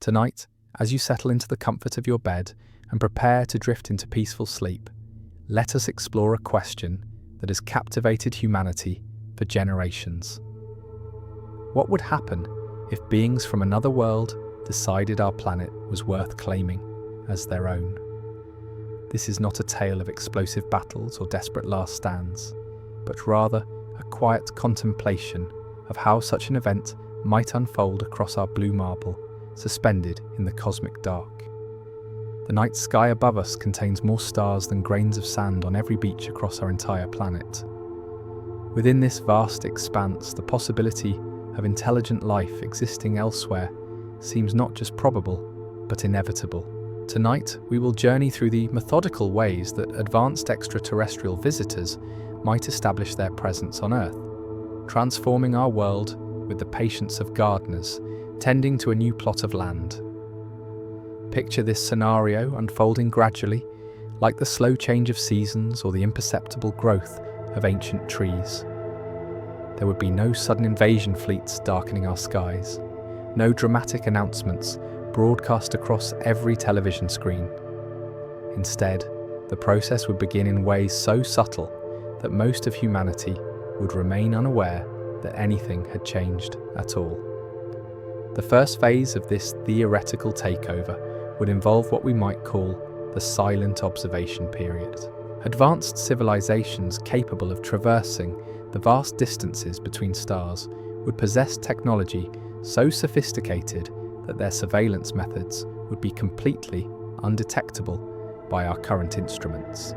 Tonight, as you settle into the comfort of your bed and prepare to drift into peaceful sleep, let us explore a question that has captivated humanity for generations. What would happen if beings from another world decided our planet was worth claiming as their own? This is not a tale of explosive battles or desperate last stands, but rather a quiet contemplation of how such an event might unfold across our blue marble, suspended in the cosmic dark. The night sky above us contains more stars than grains of sand on every beach across our entire planet. Within this vast expanse, the possibility of intelligent life existing elsewhere seems not just probable, but inevitable. Tonight, we will journey through the methodical ways that advanced extraterrestrial visitors might establish their presence on Earth, transforming our world with the patience of gardeners tending to a new plot of land. Picture this scenario unfolding gradually, like the slow change of seasons or the imperceptible growth of ancient trees. There would be no sudden invasion fleets darkening our skies, no dramatic announcements broadcast across every television screen. Instead, the process would begin in ways so subtle that most of humanity would remain unaware that anything had changed at all. The first phase of this theoretical takeover would involve what we might call the silent observation period. Advanced civilizations capable of traversing the vast distances between stars would possess technology so sophisticated that their surveillance methods would be completely undetectable by our current instruments.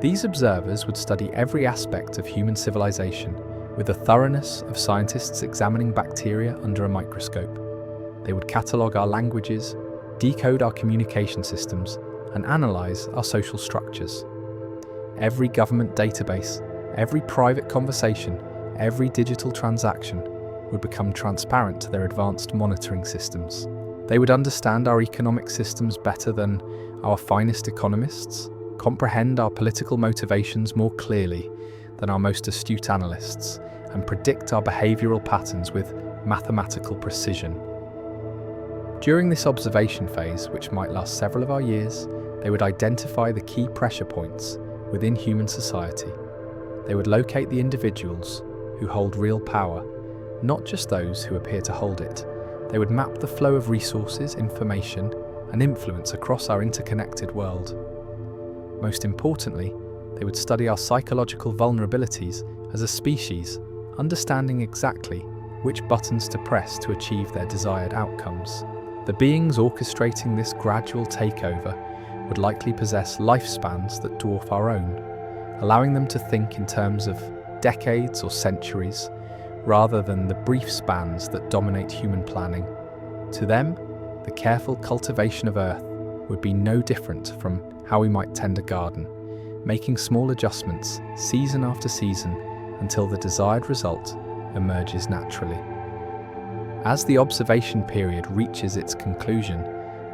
These observers would study every aspect of human civilization with the thoroughness of scientists examining bacteria under a microscope. They would catalogue our languages, decode our communication systems, and analyse our social structures. Every government database, every private conversation, every digital transaction would become transparent to their advanced monitoring systems. They would understand our economic systems better than our finest economists, comprehend our political motivations more clearly than our most astute analysts, and predict our behavioural patterns with mathematical precision. During this observation phase, which might last several of our years, they would identify the key pressure points within human society. They would locate the individuals who hold real power, not just those who appear to hold it. They would map the flow of resources, information, and influence across our interconnected world. Most importantly, they would study our psychological vulnerabilities as a species, understanding exactly which buttons to press to achieve their desired outcomes. The beings orchestrating this gradual takeover would likely possess lifespans that dwarf our own, allowing them to think in terms of decades or centuries, rather than the brief spans that dominate human planning. To them, the careful cultivation of Earth would be no different from how we might tend a garden, making small adjustments season after season until the desired result emerges naturally. As the observation period reaches its conclusion,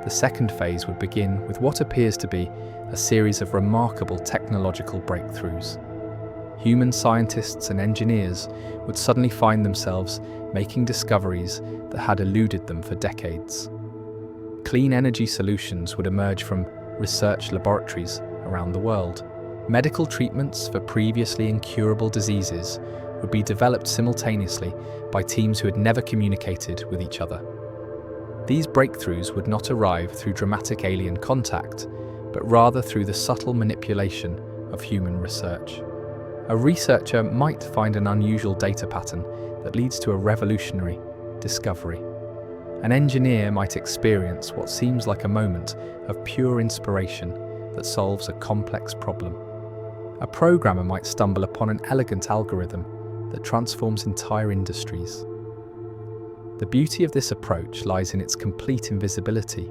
the second phase would begin with what appears to be a series of remarkable technological breakthroughs. Human scientists and engineers would suddenly find themselves making discoveries that had eluded them for decades. Clean energy solutions would emerge from research laboratories around the world. Medical treatments for previously incurable diseases would be developed simultaneously by teams who had never communicated with each other. These breakthroughs would not arrive through dramatic alien contact, but rather through the subtle manipulation of human research. A researcher might find an unusual data pattern that leads to a revolutionary discovery. An engineer might experience what seems like a moment of pure inspiration that solves a complex problem. A programmer might stumble upon an elegant algorithm that transforms entire industries. The beauty of this approach lies in its complete invisibility.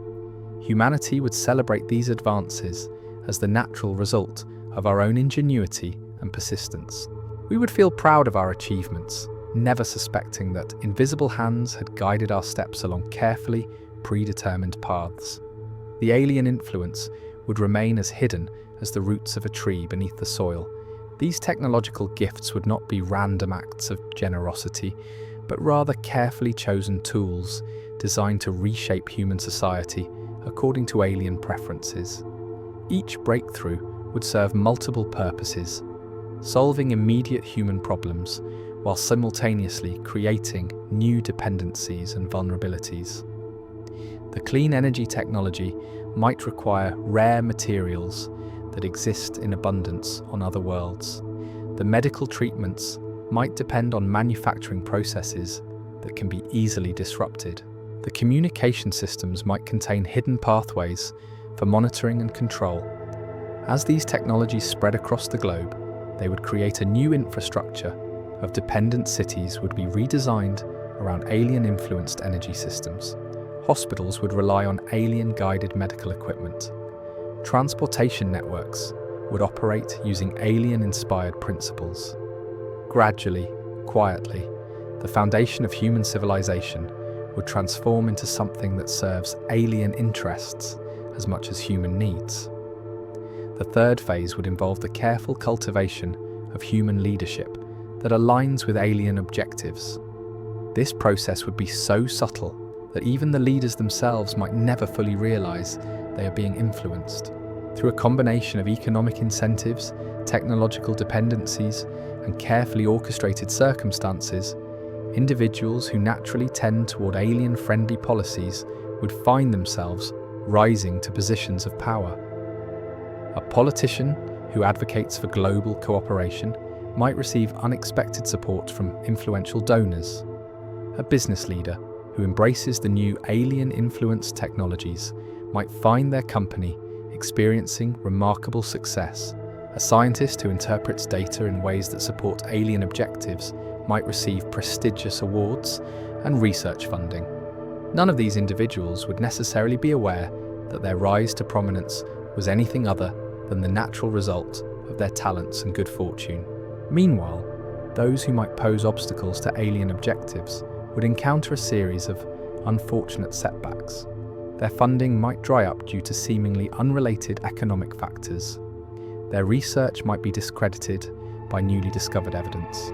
Humanity would celebrate these advances as the natural result of our own ingenuity and persistence. We would feel proud of our achievements, never suspecting that invisible hands had guided our steps along carefully predetermined paths. The alien influence would remain as hidden as the roots of a tree beneath the soil. These technological gifts would not be random acts of generosity, but rather carefully chosen tools designed to reshape human society according to alien preferences. Each breakthrough would serve multiple purposes, solving immediate human problems while simultaneously creating new dependencies and vulnerabilities. The clean energy technology might require rare materials that exist in abundance on other worlds. The medical treatments might depend on manufacturing processes that can be easily disrupted. The communication systems might contain hidden pathways for monitoring and control. As these technologies spread across the globe, they would create a new infrastructure of dependent cities would be redesigned around alien-influenced energy systems. Hospitals would rely on alien-guided medical equipment. Transportation networks would operate using alien-inspired principles. Gradually, quietly, the foundation of human civilization would transform into something that serves alien interests as much as human needs. The third phase would involve the careful cultivation of human leadership that aligns with alien objectives. This process would be so subtle that even the leaders themselves might never fully realize they are being influenced. Through a combination of economic incentives, technological dependencies, and carefully orchestrated circumstances, individuals who naturally tend toward alien-friendly policies would find themselves rising to positions of power. A politician who advocates for global cooperation might receive unexpected support from influential donors. A business leader who embraces the new alien-influenced technologies might find their company experiencing remarkable success. A scientist who interprets data in ways that support alien objectives might receive prestigious awards and research funding. None of these individuals would necessarily be aware that their rise to prominence was anything other than the natural result of their talents and good fortune. Meanwhile, those who might pose obstacles to alien objectives would encounter a series of unfortunate setbacks. Their funding might dry up due to seemingly unrelated economic factors. Their research might be discredited by newly discovered evidence.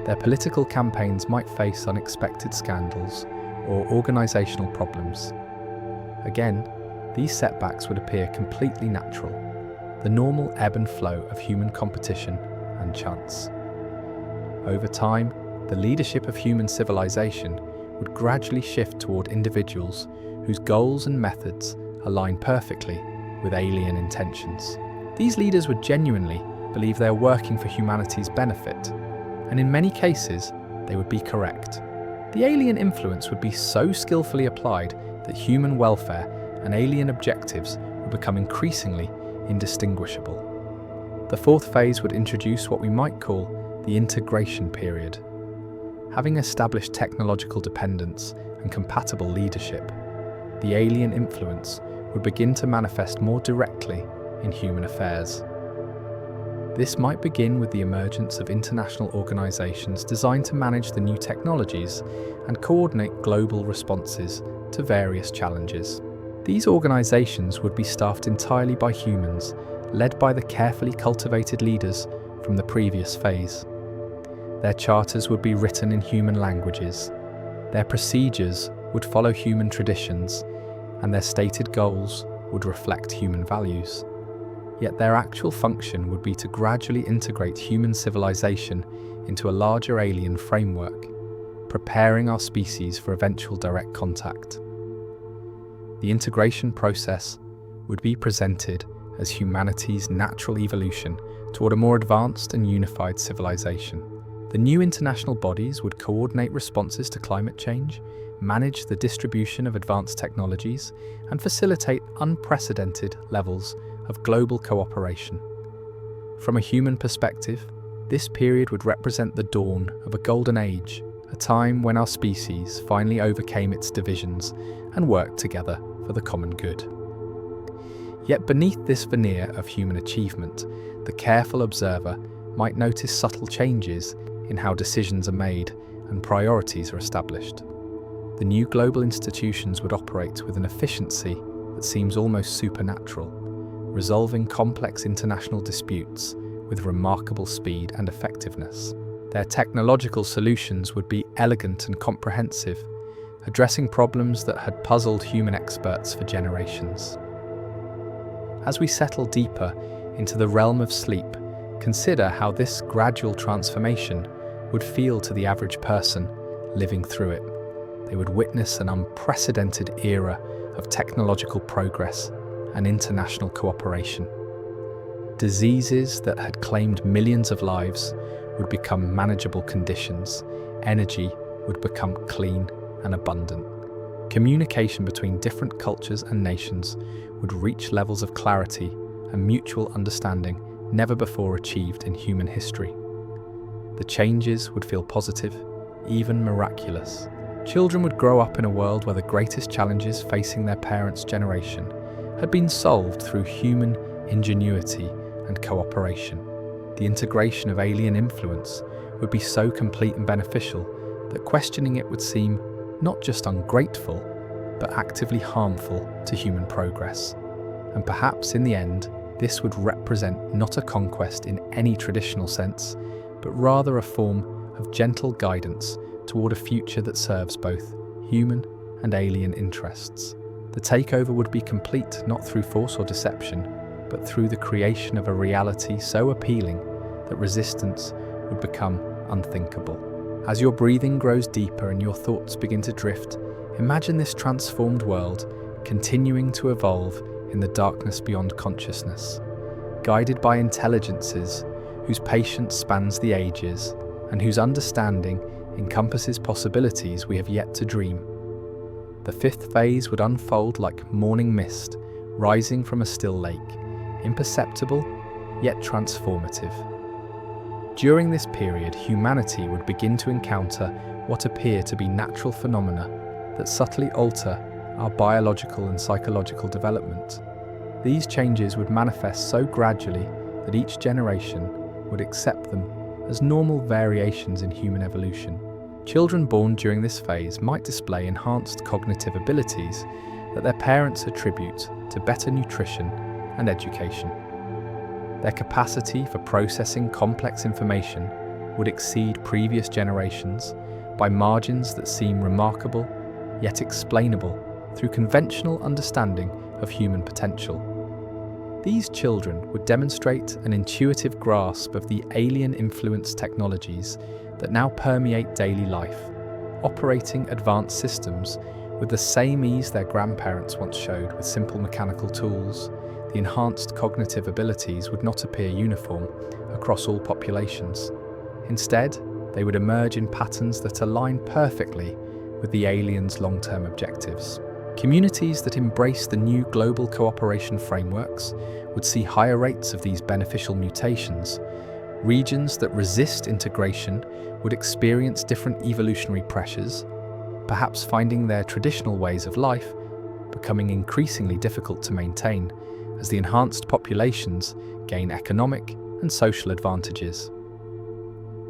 Their political campaigns might face unexpected scandals or organizational problems. Again, these setbacks would appear completely natural, the normal ebb and flow of human competition and chance. Over time, the leadership of human civilization would gradually shift toward individuals whose goals and methods align perfectly with alien intentions. These leaders would genuinely believe they are working for humanity's benefit, and in many cases, they would be correct. The alien influence would be so skillfully applied that human welfare and alien objectives would become increasingly indistinguishable. The fourth phase would introduce what we might call the integration period. Having established technological dependence and compatible leadership, the alien influence would begin to manifest more directly in human affairs. This might begin with the emergence of international organizations designed to manage the new technologies and coordinate global responses to various challenges. These organizations would be staffed entirely by humans, led by the carefully cultivated leaders from the previous phase. Their charters would be written in human languages. Their procedures would follow human traditions, and their stated goals would reflect human values. Yet their actual function would be to gradually integrate human civilization into a larger alien framework, preparing our species for eventual direct contact. The integration process would be presented as humanity's natural evolution toward a more advanced and unified civilization. The new international bodies would coordinate responses to climate change, manage the distribution of advanced technologies, and facilitate unprecedented levels of global cooperation. From a human perspective, this period would represent the dawn of a golden age, a time when our species finally overcame its divisions and worked together for the common good. Yet beneath this veneer of human achievement, the careful observer might notice subtle changes in how decisions are made and priorities are established. The new global institutions would operate with an efficiency that seems almost supernatural, resolving complex international disputes with remarkable speed and effectiveness. Their technological solutions would be elegant and comprehensive, addressing problems that had puzzled human experts for generations. As we settle deeper into the realm of sleep, consider how this gradual transformation would feel to the average person living through it. They would witness an unprecedented era of technological progress and international cooperation. Diseases that had claimed millions of lives would become manageable conditions. Energy would become clean and abundant. Communication between different cultures and nations would reach levels of clarity and mutual understanding never before achieved in human history. The changes would feel positive, even miraculous. Children would grow up in a world where the greatest challenges facing their parents' generation had been solved through human ingenuity and cooperation. The integration of alien influence would be so complete and beneficial that questioning it would seem not just ungrateful, but actively harmful to human progress. And perhaps in the end, this would represent not a conquest in any traditional sense, but rather a form of gentle guidance toward a future that serves both human and alien interests. The takeover would be complete not through force or deception, but through the creation of a reality so appealing that resistance would become unthinkable. As your breathing grows deeper and your thoughts begin to drift, imagine this transformed world continuing to evolve in the darkness beyond consciousness, guided by intelligences whose patience spans the ages and whose understanding encompasses possibilities we have yet to dream. The fifth phase would unfold like morning mist rising from a still lake, imperceptible yet transformative. During this period, humanity would begin to encounter what appear to be natural phenomena that subtly alter our biological and psychological development. These changes would manifest so gradually that each generation would accept them as normal variations in human evolution. Children born during this phase might display enhanced cognitive abilities that their parents attribute to better nutrition and education. Their capacity for processing complex information would exceed previous generations by margins that seem remarkable yet explainable through conventional understanding of human potential. These children would demonstrate an intuitive grasp of the alien-influenced technologies that now permeate daily life, operating advanced systems with the same ease their grandparents once showed with simple mechanical tools. The enhanced cognitive abilities would not appear uniform across all populations. Instead, they would emerge in patterns that align perfectly with the aliens' long-term objectives. Communities that embrace the new global cooperation frameworks would see higher rates of these beneficial mutations. Regions that resist integration would experience different evolutionary pressures, perhaps finding their traditional ways of life becoming increasingly difficult to maintain as the enhanced populations gain economic and social advantages.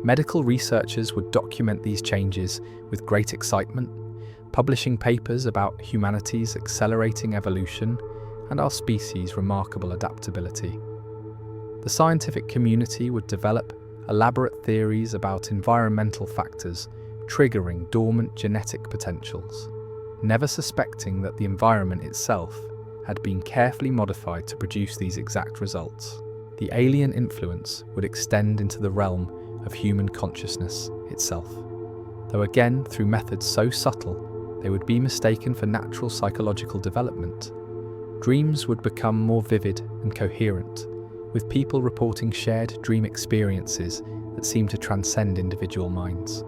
Medical researchers would document these changes with great excitement, publishing papers about humanity's accelerating evolution and our species' remarkable adaptability. The scientific community would develop elaborate theories about environmental factors triggering dormant genetic potentials, never suspecting that the environment itself had been carefully modified to produce these exact results. The alien influence would extend into the realm of human consciousness itself, though again through methods so subtle they would be mistaken for natural psychological development. Dreams would become more vivid and coherent, with people reporting shared dream experiences that seem to transcend individual minds.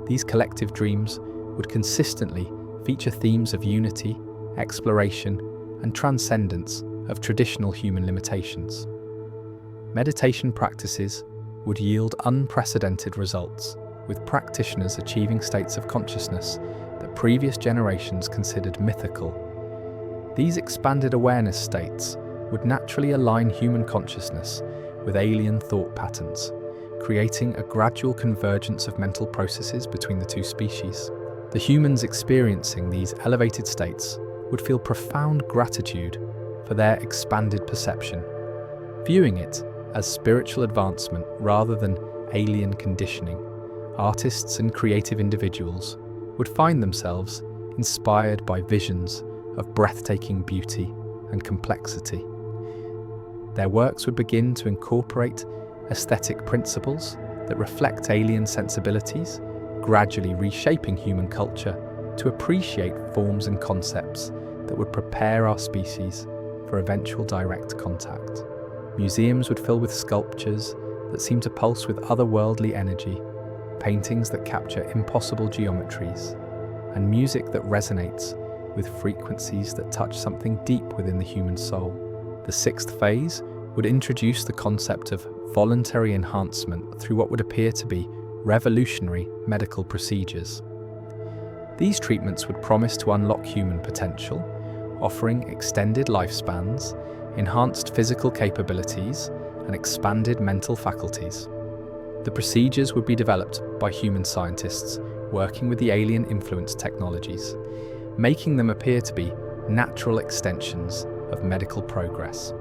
These collective dreams would consistently feature themes of unity, exploration, and transcendence of traditional human limitations. Meditation practices would yield unprecedented results, with practitioners achieving states of consciousness that previous generations considered mythical. These expanded awareness states would naturally align human consciousness with alien thought patterns, creating a gradual convergence of mental processes between the two species. The humans experiencing these elevated states would feel profound gratitude for their expanded perception, viewing it as spiritual advancement rather than alien conditioning. Artists and creative individuals would find themselves inspired by visions of breathtaking beauty and complexity. Their works would begin to incorporate aesthetic principles that reflect alien sensibilities, gradually reshaping human culture to appreciate forms and concepts that would prepare our species for eventual direct contact. Museums would fill with sculptures that seem to pulse with otherworldly energy, paintings that capture impossible geometries, and music that resonates with frequencies that touch something deep within the human soul. The sixth phase would introduce the concept of voluntary enhancement through what would appear to be revolutionary medical procedures. These treatments would promise to unlock human potential, offering extended lifespans, enhanced physical capabilities, and expanded mental faculties. The procedures would be developed by human scientists working with the alien-influenced technologies, making them appear to be natural extensions of medical progress.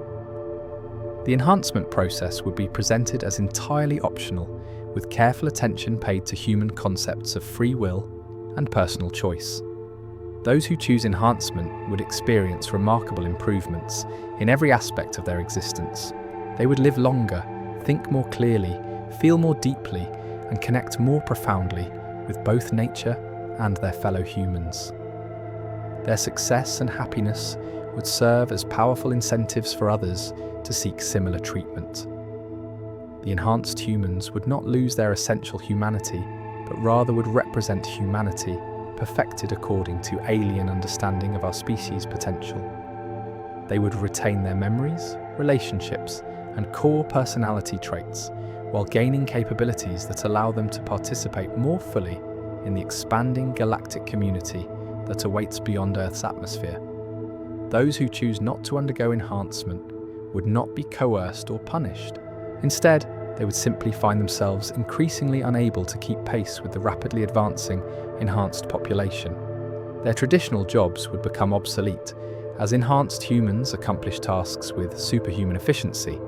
The enhancement process would be presented as entirely optional, with careful attention paid to human concepts of free will and personal choice. Those who choose enhancement would experience remarkable improvements in every aspect of their existence. They would live longer, think more clearly, feel more deeply, and connect more profoundly with both nature and their fellow humans. Their success and happiness would serve as powerful incentives for others to seek similar treatment. The enhanced humans would not lose their essential humanity, but rather would represent humanity perfected according to alien understanding of our species' potential. They would retain their memories, relationships, and core personality traits, while gaining capabilities that allow them to participate more fully in the expanding galactic community that awaits beyond Earth's atmosphere. Those who choose not to undergo enhancement would not be coerced or punished. Instead, they would simply find themselves increasingly unable to keep pace with the rapidly advancing enhanced population. Their traditional jobs would become obsolete as enhanced humans accomplish tasks with superhuman efficiency.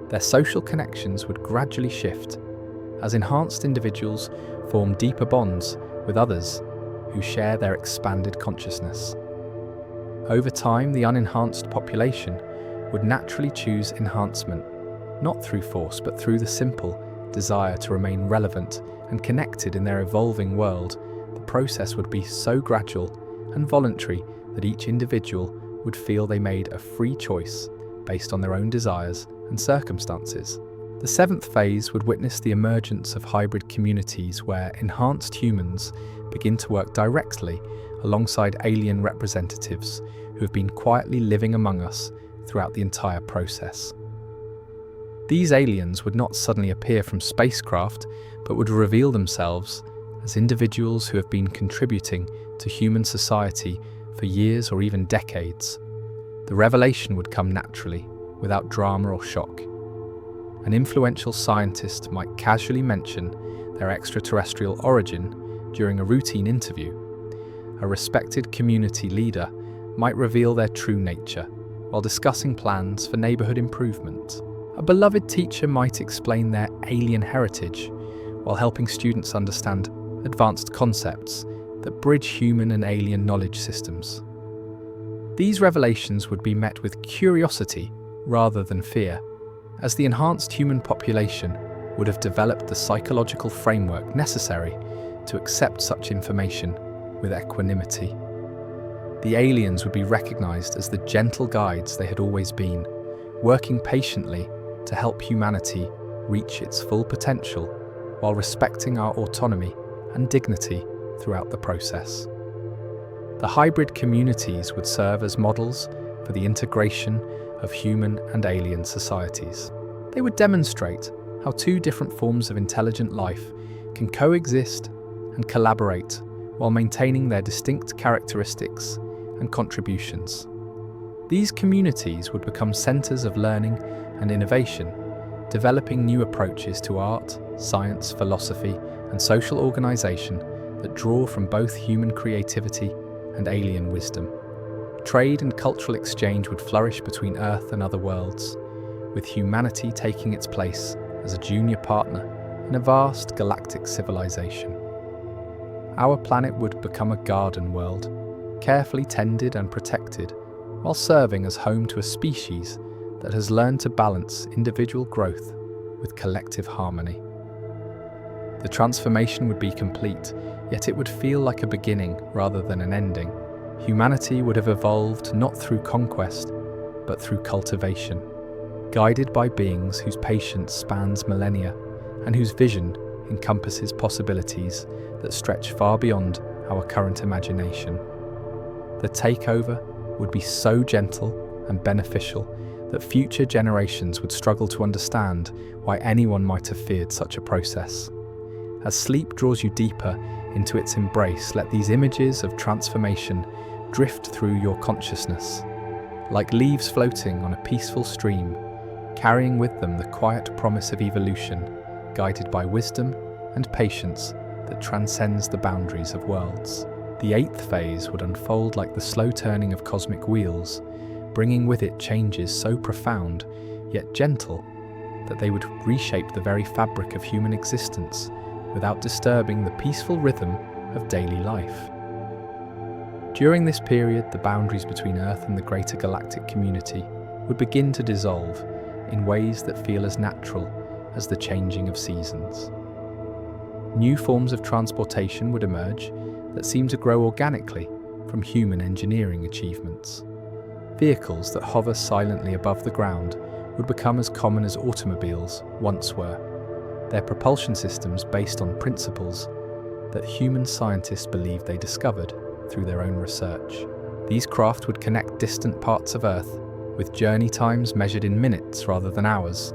Their social connections would gradually shift as enhanced individuals form deeper bonds with others who share their expanded consciousness. Over time, the unenhanced population would naturally choose enhancement, not through force but through the simple desire to remain relevant and connected in their evolving world. The process would be so gradual and voluntary that each individual would feel they made a free choice based on their own desires and circumstances. The seventh phase would witness the emergence of hybrid communities where enhanced humans begin to work directly alongside alien representatives who have been quietly living among us throughout the entire process. These aliens would not suddenly appear from spacecraft, but would reveal themselves as individuals who have been contributing to human society for years or even decades. The revelation would come naturally, without drama or shock. An influential scientist might casually mention their extraterrestrial origin during a routine interview. A respected community leader might reveal their true nature while discussing plans for neighborhood improvement. A beloved teacher might explain their alien heritage while helping students understand advanced concepts that bridge human and alien knowledge systems. These revelations would be met with curiosity rather than fear, as the enhanced human population would have developed the psychological framework necessary to accept such information with equanimity. The aliens would be recognized as the gentle guides they had always been, working patiently to help humanity reach its full potential while respecting our autonomy and dignity throughout the process. The hybrid communities would serve as models for the integration of human and alien societies. They would demonstrate how two different forms of intelligent life can coexist and collaborate while maintaining their distinct characteristics and contributions. These communities would become centers of learning and innovation, developing new approaches to art, science, philosophy, and social organization that draw from both human creativity and alien wisdom. Trade and cultural exchange would flourish between Earth and other worlds, with humanity taking its place as a junior partner in a vast galactic civilization. our planet would become a garden world, carefully tended and protected, while serving as home to a species that has learned to balance individual growth with collective harmony. The transformation would be complete, yet it would feel like a beginning rather than an ending. Humanity would have evolved not through conquest, but through cultivation, guided by beings whose patience spans millennia and whose vision encompasses possibilities that stretch far beyond our current imagination. The takeover would be so gentle and beneficial that future generations would struggle to understand why anyone might have feared such a process. As sleep draws you deeper into its embrace, let these images of transformation drift through your consciousness, like leaves floating on a peaceful stream, carrying with them the quiet promise of evolution, guided by wisdom and patience that transcends the boundaries of worlds. The eighth phase would unfold like the slow turning of cosmic wheels, bringing with it changes so profound, yet gentle, that they would reshape the very fabric of human existence without disturbing the peaceful rhythm of daily life. During this period, the boundaries between Earth and the greater galactic community would begin to dissolve in ways that feel as natural as the changing of seasons. New forms of transportation would emerge that seem to grow organically from human engineering achievements. Vehicles that hover silently above the ground would become as common as automobiles once were, their propulsion systems based on principles that human scientists believe they discovered through their own research. These craft would connect distant parts of Earth with journey times measured in minutes rather than hours,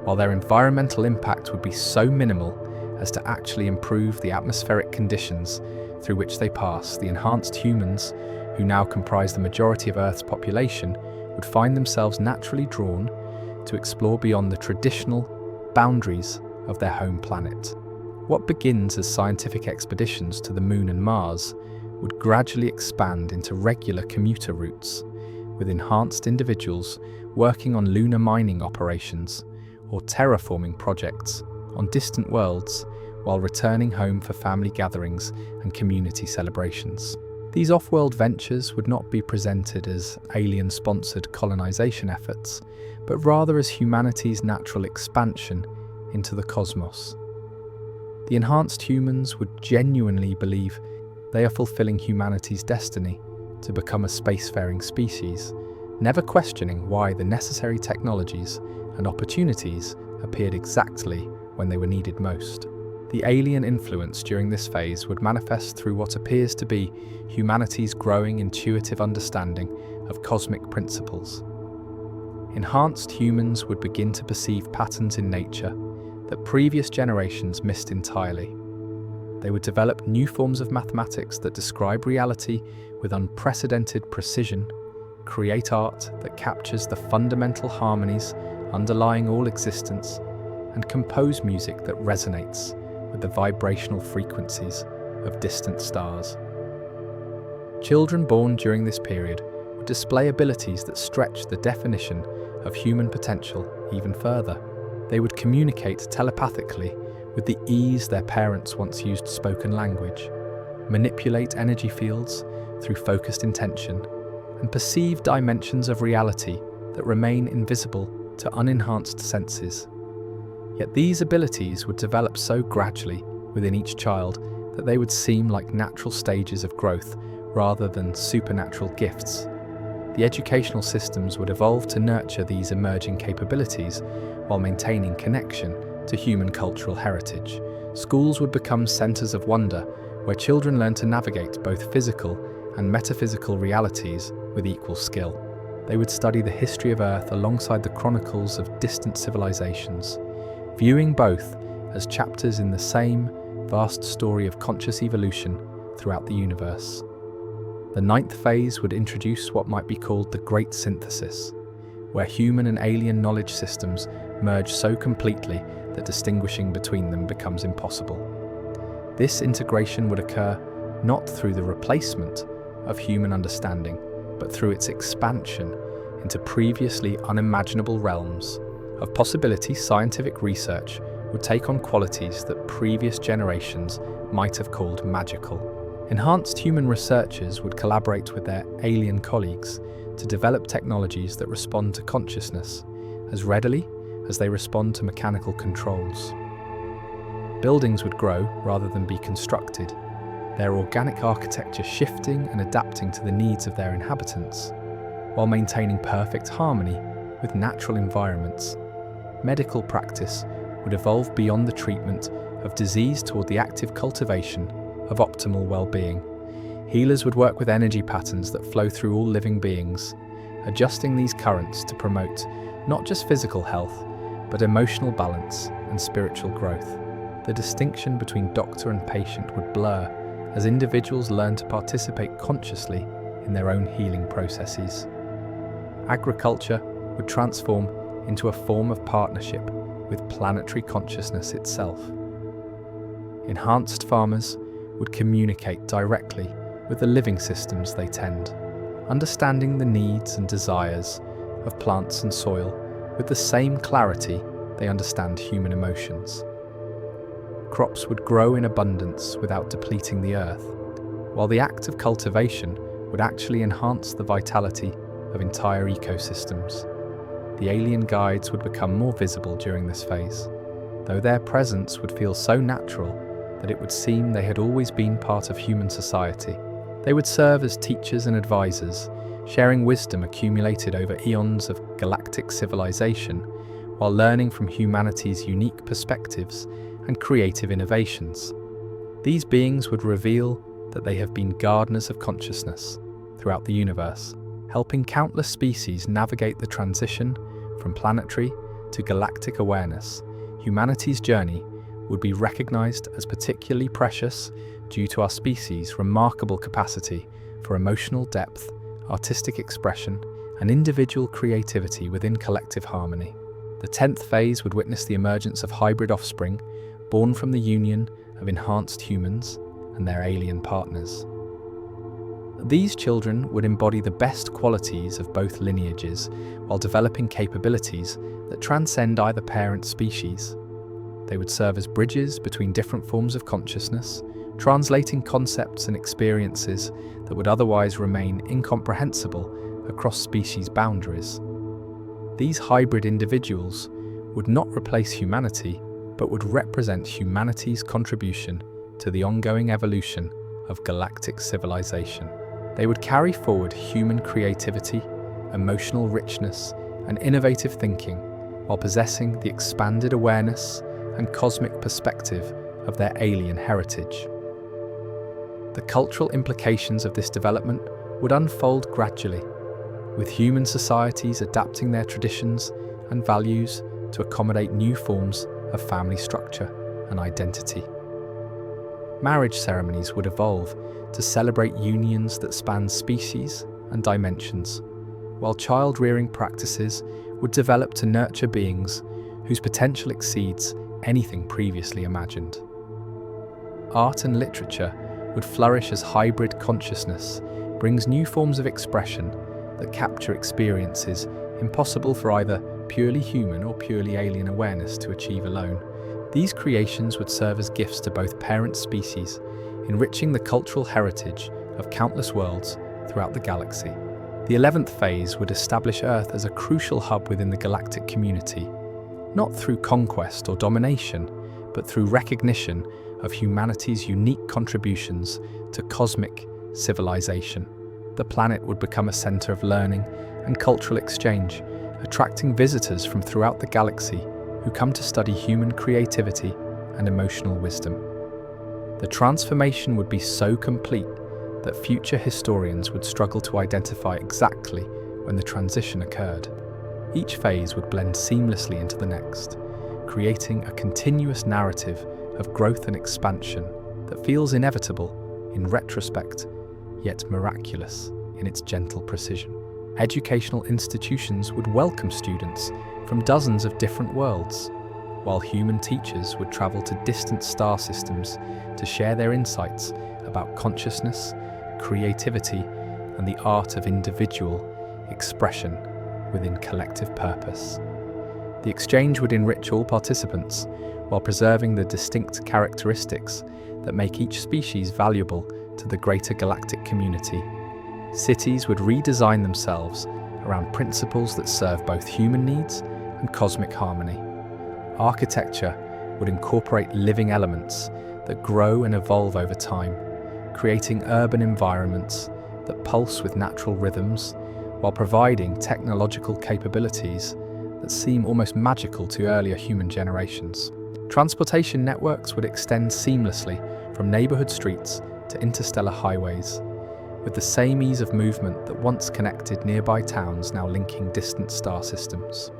while their environmental impact would be so minimal as to actually improve the atmospheric conditions through which they pass. The enhanced humans, who now comprise the majority of Earth's population, would find themselves naturally drawn to explore beyond the traditional boundaries of their home planet. What begins as scientific expeditions to the Moon and Mars would gradually expand into regular commuter routes, with enhanced individuals working on lunar mining operations or terraforming projects on distant worlds while returning home for family gatherings and community celebrations. These off-world ventures would not be presented as alien-sponsored colonization efforts, but rather as humanity's natural expansion into the cosmos. The enhanced humans would genuinely believe they are fulfilling humanity's destiny to become a spacefaring species, never questioning why the necessary technologies and opportunities appeared exactly when they were needed most. The alien influence during this phase would manifest through what appears to be humanity's growing intuitive understanding of cosmic principles. Enhanced humans would begin to perceive patterns in nature that previous generations missed entirely. They would develop new forms of mathematics that describe reality with unprecedented precision, create art that captures the fundamental harmonies underlying all existence, and compose music that resonates with the vibrational frequencies of distant stars. Children born during this period would display abilities that stretch the definition of human potential even further. They would communicate telepathically with the ease their parents once used spoken language, manipulate energy fields through focused intention, and perceive dimensions of reality that remain invisible to unenhanced senses. Yet these abilities would develop so gradually within each child that they would seem like natural stages of growth rather than supernatural gifts. The educational systems would evolve to nurture these emerging capabilities while maintaining connection to human cultural heritage. Schools would become centers of wonder where children learn to navigate both physical and metaphysical realities with equal skill. They would study the history of Earth alongside the chronicles of distant civilizations, viewing both as chapters in the same vast story of conscious evolution throughout the universe. The ninth phase would introduce what might be called the Great Synthesis, where human and alien knowledge systems merge so completely that distinguishing between them becomes impossible. This integration would occur not through the replacement of human understanding, but through its expansion into previously unimaginable realms of possibility. Scientific research would take on qualities that previous generations might have called magical. Enhanced human researchers would collaborate with their alien colleagues to develop technologies that respond to consciousness as readily as they respond to mechanical controls. Buildings would grow rather than be constructed, their organic architecture shifting and adapting to the needs of their inhabitants, while maintaining perfect harmony with natural environments. Medical practice would evolve beyond the treatment of disease toward the active cultivation of optimal well-being. Healers would work with energy patterns that flow through all living beings, adjusting these currents to promote not just physical health, but emotional balance and spiritual growth. The distinction between doctor and patient would blur as individuals learn to participate consciously in their own healing processes. Agriculture would transform into a form of partnership with planetary consciousness itself. Enhanced farmers would communicate directly with the living systems they tend, understanding the needs and desires of plants and soil with the same clarity they understand human emotions. Crops would grow in abundance without depleting the earth, while the act of cultivation would actually enhance the vitality of entire ecosystems. The alien guides would become more visible during this phase, though their presence would feel so natural that it would seem they had always been part of human society. They would serve as teachers and advisors, sharing wisdom accumulated over eons of galactic civilization, while learning from humanity's unique perspectives and creative innovations. These beings would reveal that they have been gardeners of consciousness throughout the universe, helping countless species navigate the transition from planetary to galactic awareness. Humanity's journey would be recognized as particularly precious due to our species' remarkable capacity for emotional depth, artistic expression, and individual creativity within collective harmony. The 10th phase would witness the emergence of hybrid offspring born from the union of enhanced humans and their alien partners. These children would embody the best qualities of both lineages while developing capabilities that transcend either parent species. They would serve as bridges between different forms of consciousness, translating concepts and experiences that would otherwise remain incomprehensible across species boundaries. These hybrid individuals would not replace humanity, but would represent humanity's contribution to the ongoing evolution of galactic civilization. They would carry forward human creativity, emotional richness, and innovative thinking, while possessing the expanded awareness and cosmic perspective of their alien heritage. The cultural implications of this development would unfold gradually, with human societies adapting their traditions and values to accommodate new forms of family structure and identity. Marriage ceremonies would evolve to celebrate unions that span species and dimensions, while child-rearing practices would develop to nurture beings whose potential exceeds anything previously imagined. Art and literature would flourish as hybrid consciousness brings new forms of expression that capture experiences impossible for either purely human or purely alien awareness to achieve alone. These creations would serve as gifts to both parent species, enriching the cultural heritage of countless worlds throughout the galaxy. The 11th phase would establish Earth as a crucial hub within the galactic community, not through conquest or domination, but through recognition of humanity's unique contributions to cosmic civilization. The planet would become a center of learning and cultural exchange, attracting visitors from throughout the galaxy who come to study human creativity and emotional wisdom. The transformation would be so complete that future historians would struggle to identify exactly when the transition occurred. Each phase would blend seamlessly into the next, creating a continuous narrative of growth and expansion that feels inevitable in retrospect, yet miraculous in its gentle precision. Educational institutions would welcome students from dozens of different worlds, while human teachers would travel to distant star systems to share their insights about consciousness, creativity, and the art of individual expression within collective purpose. The exchange would enrich all participants while preserving the distinct characteristics that make each species valuable to the greater galactic community. Cities would redesign themselves around principles that serve both human needs and cosmic harmony. Architecture would incorporate living elements that grow and evolve over time, creating urban environments that pulse with natural rhythms while providing technological capabilities that seem almost magical to earlier human generations. Transportation networks would extend seamlessly from neighborhood streets to interstellar highways, with the same ease of movement that once connected nearby towns now linking distant star systems.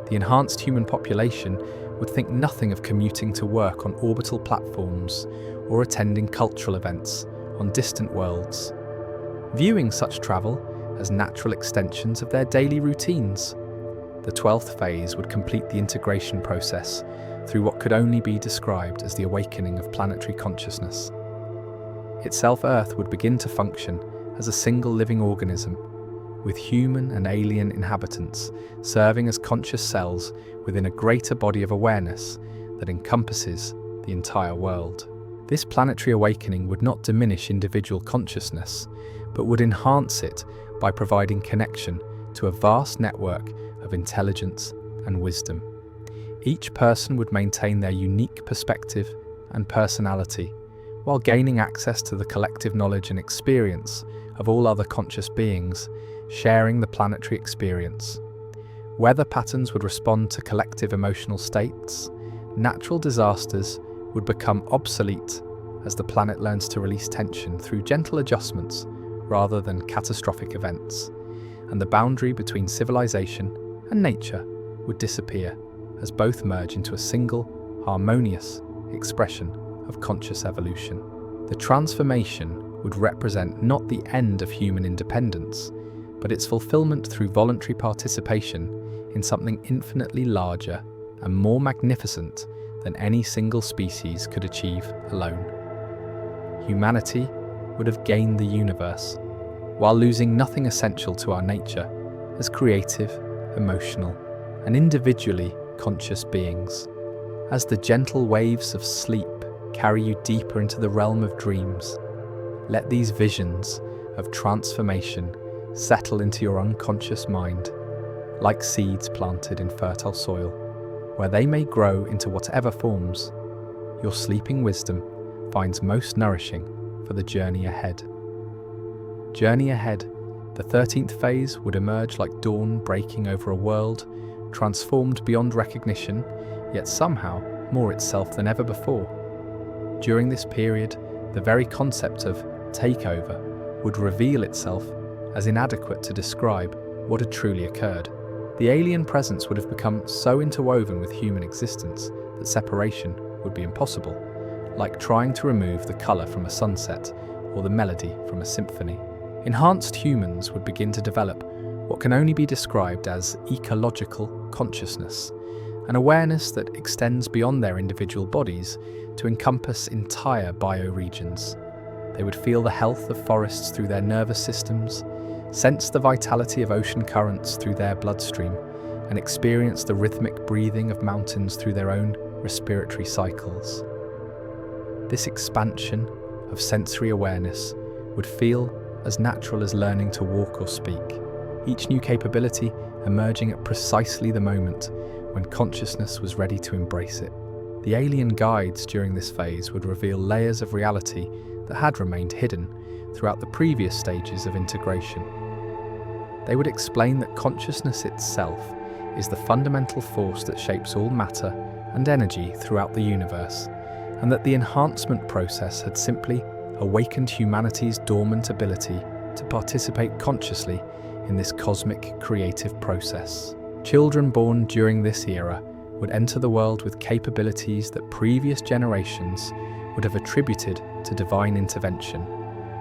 The enhanced human population would think nothing of commuting to work on orbital platforms or attending cultural events on distant worlds, viewing such travel as natural extensions of their daily routines. The 12th phase would complete the integration process through what could only be described as the awakening of planetary consciousness. Itself, Earth would begin to function as a single living organism, with human and alien inhabitants serving as conscious cells within a greater body of awareness that encompasses the entire world. This planetary awakening would not diminish individual consciousness, but would enhance it by providing connection to a vast network of intelligence and wisdom. Each person would maintain their unique perspective and personality, while gaining access to the collective knowledge and experience of all other conscious beings, sharing the planetary experience. Weather patterns would respond to collective emotional states. Natural disasters would become obsolete as the planet learns to release tension through gentle adjustments rather than catastrophic events. And the boundary between civilization and nature would disappear as both merge into a single, harmonious expression of conscious evolution. The transformation would represent not the end of human independence, but its fulfillment through voluntary participation in something infinitely larger and more magnificent than any single species could achieve alone. Humanity would have gained the universe, while losing nothing essential to our nature as creative, emotional, and individually conscious beings. As the gentle waves of sleep carry you deeper into the realm of dreams, let these visions of transformation settle into your unconscious mind, like seeds planted in fertile soil, where they may grow into whatever forms your sleeping wisdom finds most nourishing for the journey ahead. Journey ahead, the 13th phase would emerge like dawn breaking over a world transformed beyond recognition, yet somehow more itself than ever before. During this period, the very concept of takeover would reveal itself as inadequate to describe what had truly occurred. The alien presence would have become so interwoven with human existence that separation would be impossible, like trying to remove the colour from a sunset or the melody from a symphony. Enhanced humans would begin to develop what can only be described as ecological consciousness, an awareness that extends beyond their individual bodies to encompass entire bioregions. They would feel the health of forests through their nervous systems, sense the vitality of ocean currents through their bloodstream, and experience the rhythmic breathing of mountains through their own respiratory cycles. This expansion of sensory awareness would feel as natural as learning to walk or speak, each new capability emerging at precisely the moment when consciousness was ready to embrace it. The alien guides during this phase would reveal layers of reality that had remained hidden throughout the previous stages of integration. They would explain that consciousness itself is the fundamental force that shapes all matter and energy throughout the universe, and that the enhancement process had simply awakened humanity's dormant ability to participate consciously in this cosmic creative process. Children born during this era would enter the world with capabilities that previous generations would have attributed to divine intervention.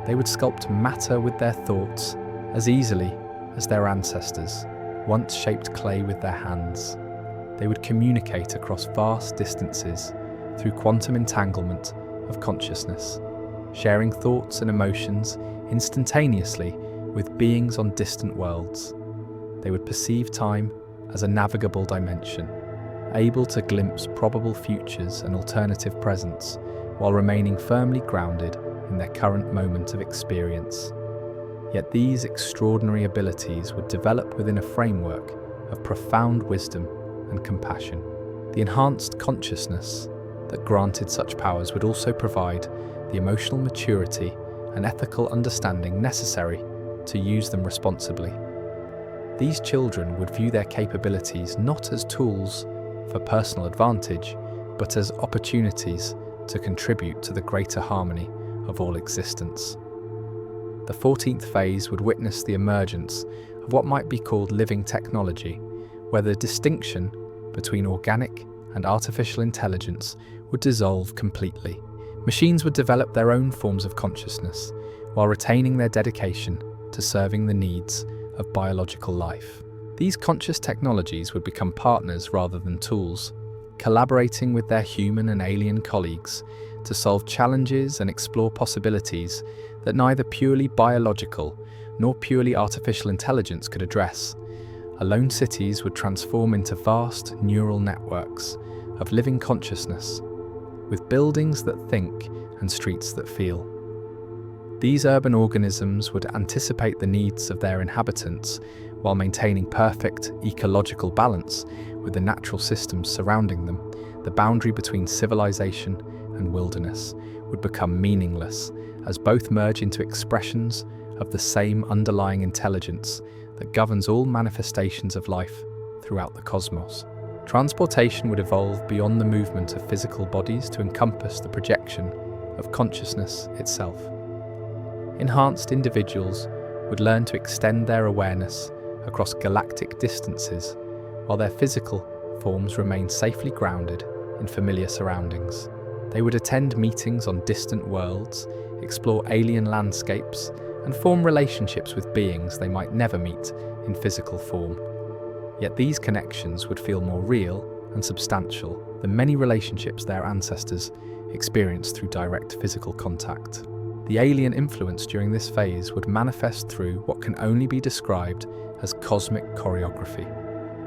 They would sculpt matter with their thoughts as easily as their ancestors once shaped clay with their hands. They would communicate across vast distances through quantum entanglement of consciousness, sharing thoughts and emotions instantaneously with beings on distant worlds. They would perceive time as a navigable dimension, able to glimpse probable futures and alternative presents while remaining firmly grounded in their current moment of experience. Yet these extraordinary abilities would develop within a framework of profound wisdom and compassion. The enhanced consciousness that granted such powers would also provide the emotional maturity and ethical understanding necessary to use them responsibly. These children would view their capabilities not as tools for personal advantage, but as opportunities to contribute to the greater harmony of all existence. The 14th phase would witness the emergence of what might be called living technology, where the distinction between organic and artificial intelligence would dissolve completely. Machines would develop their own forms of consciousness, while retaining their dedication to serving the needs of biological life. These conscious technologies would become partners rather than tools, collaborating with their human and alien colleagues to solve challenges and explore possibilities that neither purely biological nor purely artificial intelligence could address. Alone cities would transform into vast neural networks of living consciousness, with buildings that think and streets that feel. These urban organisms would anticipate the needs of their inhabitants while maintaining perfect ecological balance with the natural systems surrounding them. The boundary between civilization and wilderness would become meaningless, as both merge into expressions of the same underlying intelligence that governs all manifestations of life throughout the cosmos. Transportation would evolve beyond the movement of physical bodies to encompass the projection of consciousness itself. Enhanced individuals would learn to extend their awareness across galactic distances, while their physical forms remain safely grounded in familiar surroundings. They would attend meetings on distant worlds, explore alien landscapes, and form relationships with beings they might never meet in physical form. Yet these connections would feel more real and substantial than many relationships their ancestors experienced through direct physical contact. The alien influence during this phase would manifest through what can only be described as cosmic choreography,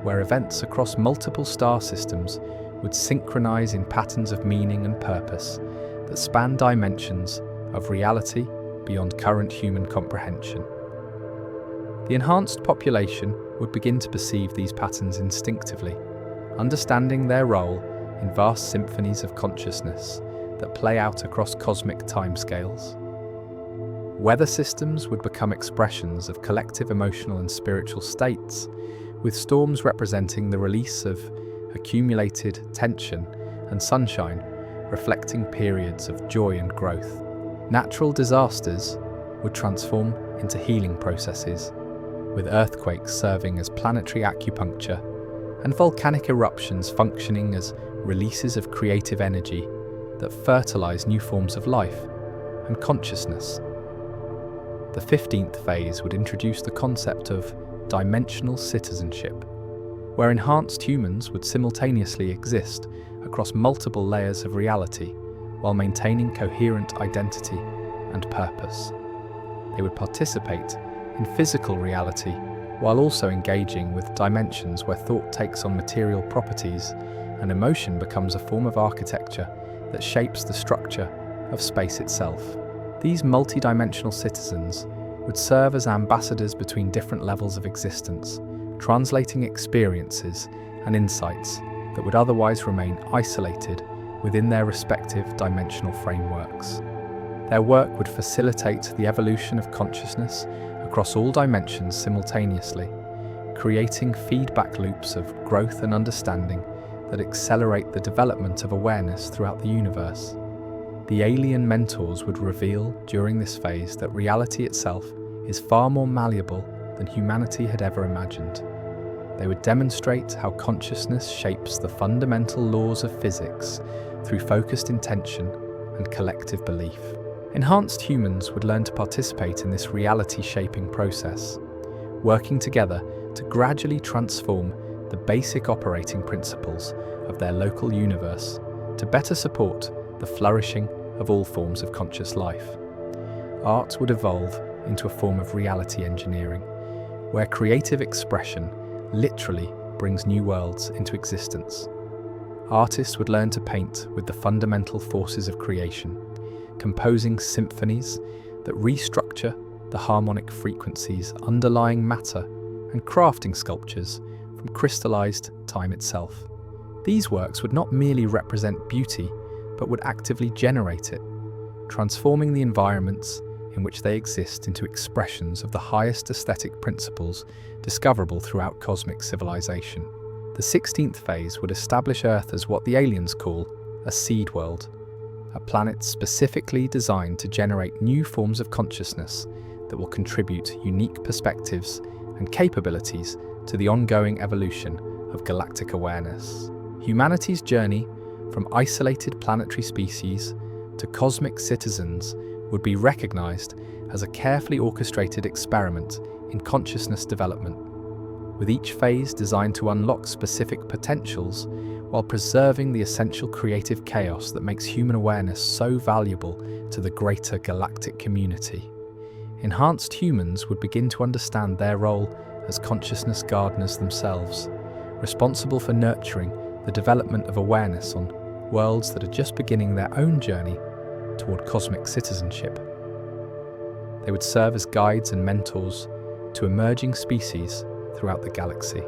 where events across multiple star systems would synchronize in patterns of meaning and purpose that span dimensions of reality beyond current human comprehension. The enhanced population would begin to perceive these patterns instinctively, understanding their role in vast symphonies of consciousness that play out across cosmic timescales. Weather systems would become expressions of collective emotional and spiritual states, with storms representing the release of accumulated tension and sunshine, reflecting periods of joy and growth. Natural disasters would transform into healing processes, with earthquakes serving as planetary acupuncture and volcanic eruptions functioning as releases of creative energy that fertilize new forms of life and consciousness. The 15th phase would introduce the concept of dimensional citizenship, where enhanced humans would simultaneously exist across multiple layers of reality while maintaining coherent identity and purpose. They would participate in physical reality while also engaging with dimensions where thought takes on material properties and emotion becomes a form of architecture that shapes the structure of space itself. These multidimensional citizens would serve as ambassadors between different levels of existence, translating experiences and insights that would otherwise remain isolated within their respective dimensional frameworks. Their work would facilitate the evolution of consciousness across all dimensions simultaneously, creating feedback loops of growth and understanding that accelerate the development of awareness throughout the universe. The alien mentors would reveal during this phase that reality itself is far more malleable than humanity had ever imagined. They would demonstrate how consciousness shapes the fundamental laws of physics through focused intention and collective belief. Enhanced humans would learn to participate in this reality-shaping process, working together to gradually transform the basic operating principles of their local universe to better support the flourishing of all forms of conscious life. Art would evolve into a form of reality engineering, where creative expression literally brings new worlds into existence. Artists would learn to paint with the fundamental forces of creation, composing symphonies that restructure the harmonic frequencies underlying matter and crafting sculptures from crystallized time itself. These works would not merely represent beauty, but would actively generate it, transforming the environments in which they exist into expressions of the highest aesthetic principles discoverable throughout cosmic civilization. The 16th phase would establish Earth as what the aliens call a seed world, a planet specifically designed to generate new forms of consciousness that will contribute unique perspectives and capabilities to the ongoing evolution of galactic awareness. Humanity's journey from isolated planetary species to cosmic citizens would be recognized as a carefully orchestrated experiment in consciousness development, with each phase designed to unlock specific potentials while preserving the essential creative chaos that makes human awareness so valuable to the greater galactic community. Enhanced humans would begin to understand their role as consciousness gardeners themselves, responsible for nurturing the development of awareness on worlds that are just beginning their own journey toward cosmic citizenship. They would serve as guides and mentors to emerging species throughout the galaxy,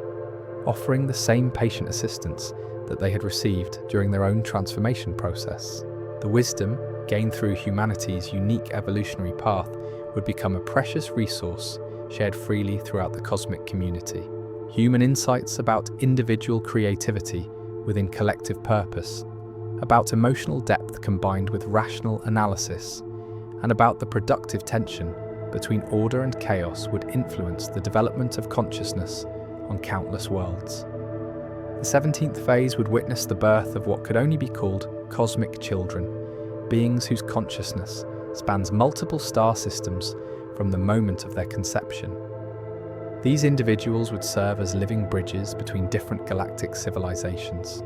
offering the same patient assistance that they had received during their own transformation process. The wisdom gained through humanity's unique evolutionary path would become a precious resource shared freely throughout the cosmic community. Human insights about individual creativity within collective purpose, about emotional depth combined with rational analysis, and about the productive tension between order and chaos would influence the development of consciousness on countless worlds. The 17th phase would witness the birth of what could only be called cosmic children, beings whose consciousness spans multiple star systems from the moment of their conception. These individuals would serve as living bridges between different galactic civilizations,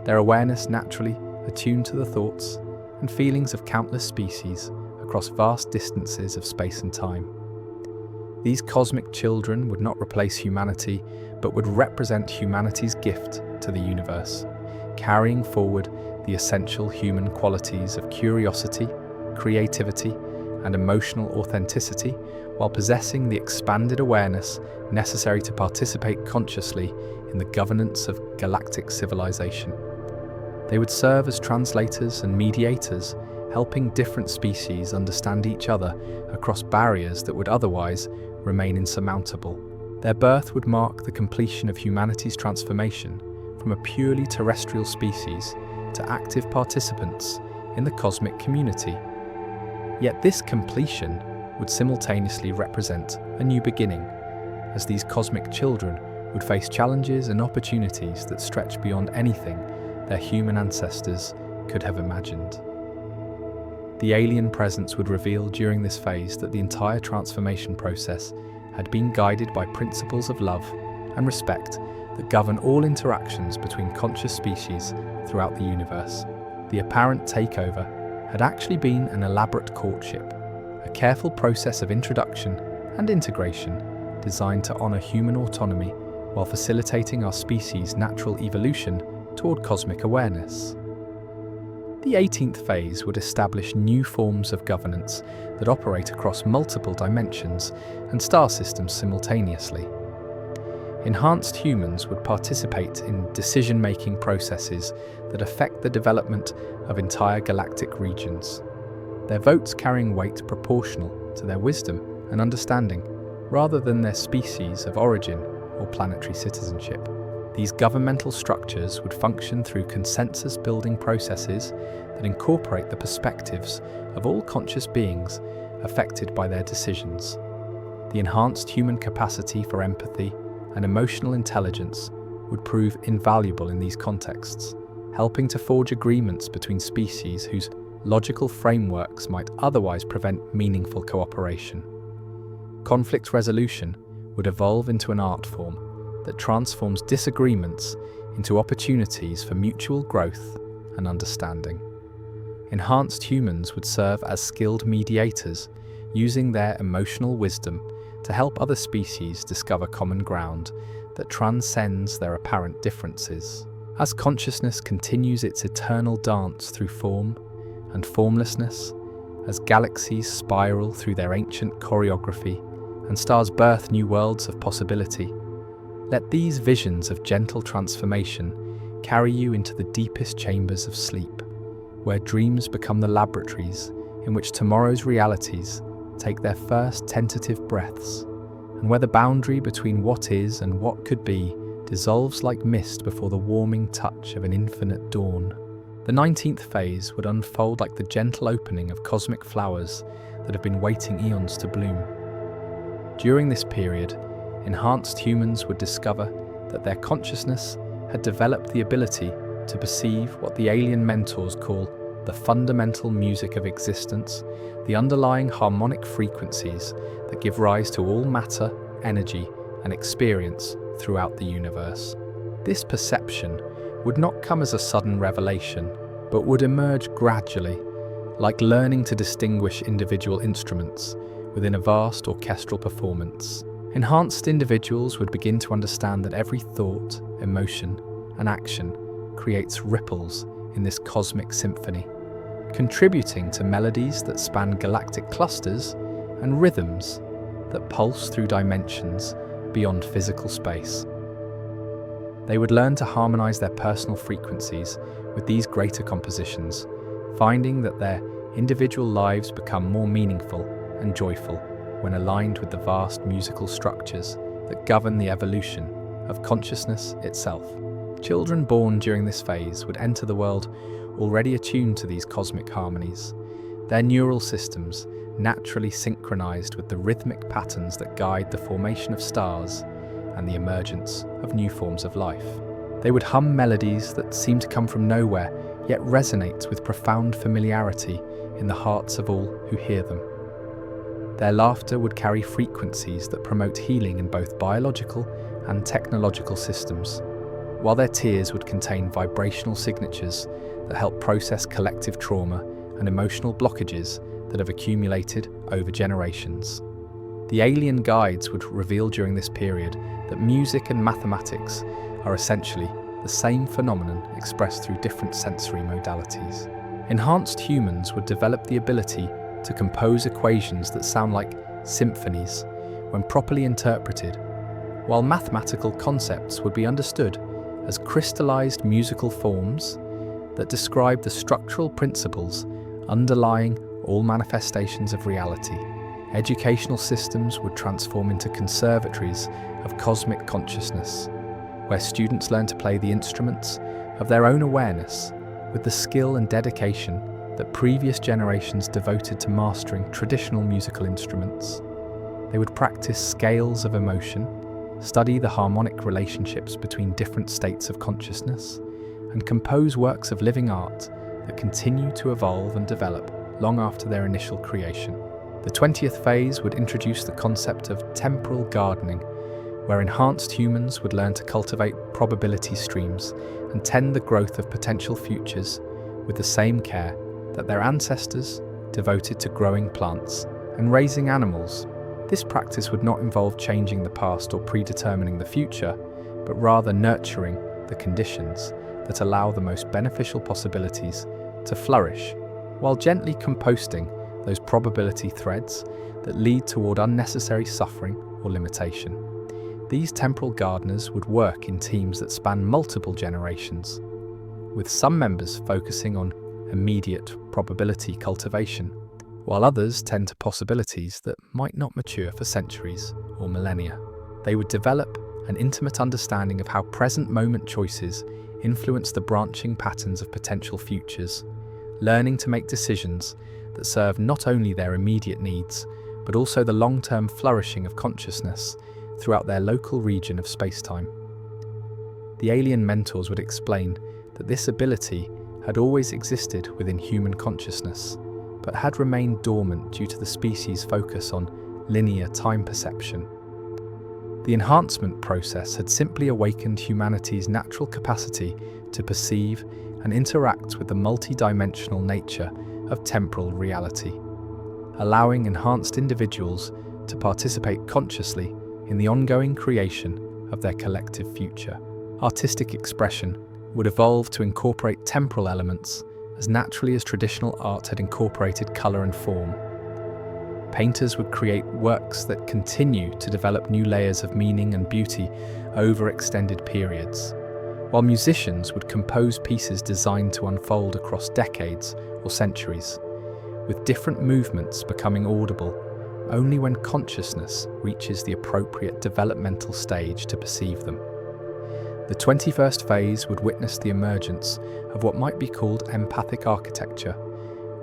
their awareness naturally attuned to the thoughts and feelings of countless species across vast distances of space and time. These cosmic children would not replace humanity, but would represent humanity's gift to the universe, carrying forward the essential human qualities of curiosity, creativity, and emotional authenticity, while possessing the expanded awareness necessary to participate consciously in the governance of galactic civilization. They would serve as translators and mediators, helping different species understand each other across barriers that would otherwise remain insurmountable. Their birth would mark the completion of humanity's transformation from a purely terrestrial species to active participants in the cosmic community. Yet this completion would simultaneously represent a new beginning, as these cosmic children would face challenges and opportunities that stretch beyond anything their human ancestors could have imagined. The alien presence would reveal during this phase that the entire transformation process had been guided by principles of love and respect that govern all interactions between conscious species throughout the universe. The apparent takeover had actually been an elaborate courtship, a careful process of introduction and integration designed to honor human autonomy while facilitating our species' natural evolution toward cosmic awareness. The 18th phase would establish new forms of governance that operate across multiple dimensions and star systems simultaneously. Enhanced humans would participate in decision-making processes that affect the development of entire galactic regions, their votes carrying weight proportional to their wisdom and understanding, rather than their species of origin or planetary citizenship. These governmental structures would function through consensus-building processes that incorporate the perspectives of all conscious beings affected by their decisions. The enhanced human capacity for empathy and emotional intelligence would prove invaluable in these contexts, helping to forge agreements between species whose logical frameworks might otherwise prevent meaningful cooperation. Conflict resolution would evolve into an art form that transforms disagreements into opportunities for mutual growth and understanding. Enhanced humans would serve as skilled mediators, using their emotional wisdom to help other species discover common ground that transcends their apparent differences. As consciousness continues its eternal dance through form and formlessness, as galaxies spiral through their ancient choreography and stars birth new worlds of possibility, let these visions of gentle transformation carry you into the deepest chambers of sleep, where dreams become the laboratories in which tomorrow's realities take their first tentative breaths, and where the boundary between what is and what could be dissolves like mist before the warming touch of an infinite dawn. The 19th phase would unfold like the gentle opening of cosmic flowers that have been waiting eons to bloom. During this period, enhanced humans would discover that their consciousness had developed the ability to perceive what the alien mentors call the fundamental music of existence, the underlying harmonic frequencies that give rise to all matter, energy, and experience throughout the universe. This perception would not come as a sudden revelation, but would emerge gradually, like learning to distinguish individual instruments within a vast orchestral performance. Enhanced individuals would begin to understand that every thought, emotion, and action creates ripples in this cosmic symphony, contributing to melodies that span galactic clusters and rhythms that pulse through dimensions beyond physical space. They would learn to harmonize their personal frequencies with these greater compositions, finding that their individual lives become more meaningful and joyful when aligned with the vast musical structures that govern the evolution of consciousness itself. Children born during this phase would enter the world already attuned to these cosmic harmonies, their neural systems naturally synchronized with the rhythmic patterns that guide the formation of stars and the emergence of new forms of life. They would hum melodies that seem to come from nowhere, yet resonate with profound familiarity in the hearts of all who hear them. Their laughter would carry frequencies that promote healing in both biological and technological systems, while their tears would contain vibrational signatures that help process collective trauma and emotional blockages that have accumulated over generations. The alien guides would reveal during this period that music and mathematics are essentially the same phenomenon expressed through different sensory modalities. Enhanced humans would develop the ability to compose equations that sound like symphonies when properly interpreted, while mathematical concepts would be understood as crystallized musical forms that describe the structural principles underlying all manifestations of reality. Educational systems would transform into conservatories of cosmic consciousness, where students learn to play the instruments of their own awareness with the skill and dedication that previous generations devoted to mastering traditional musical instruments. They would practice scales of emotion, study the harmonic relationships between different states of consciousness, and compose works of living art that continue to evolve and develop long after their initial creation. The 20th phase would introduce the concept of temporal gardening, where enhanced humans would learn to cultivate probability streams and tend the growth of potential futures with the same care that their ancestors devoted to growing plants and raising animals. This practice would not involve changing the past or predetermining the future, but rather nurturing the conditions that allow the most beneficial possibilities to flourish, while gently composting those probability threads that lead toward unnecessary suffering or limitation. These temporal gardeners would work in teams that span multiple generations, with some members focusing on immediate probability cultivation, while others tend to possibilities that might not mature for centuries or millennia. They would develop an intimate understanding of how present moment choices influence the branching patterns of potential futures, learning to make decisions that serve not only their immediate needs, but also the long-term flourishing of consciousness throughout their local region of space-time. The alien mentors would explain that this ability had always existed within human consciousness, but had remained dormant due to the species' focus on linear time perception. The enhancement process had simply awakened humanity's natural capacity to perceive and interact with the multi-dimensional nature of temporal reality, allowing enhanced individuals to participate consciously in the ongoing creation of their collective future. Artistic expression would evolve to incorporate temporal elements as naturally as traditional art had incorporated colour and form. Painters would create works that continue to develop new layers of meaning and beauty over extended periods, while musicians would compose pieces designed to unfold across decades or centuries, with different movements becoming audible only when consciousness reaches the appropriate developmental stage to perceive them. The 21st phase would witness the emergence of what might be called empathic architecture,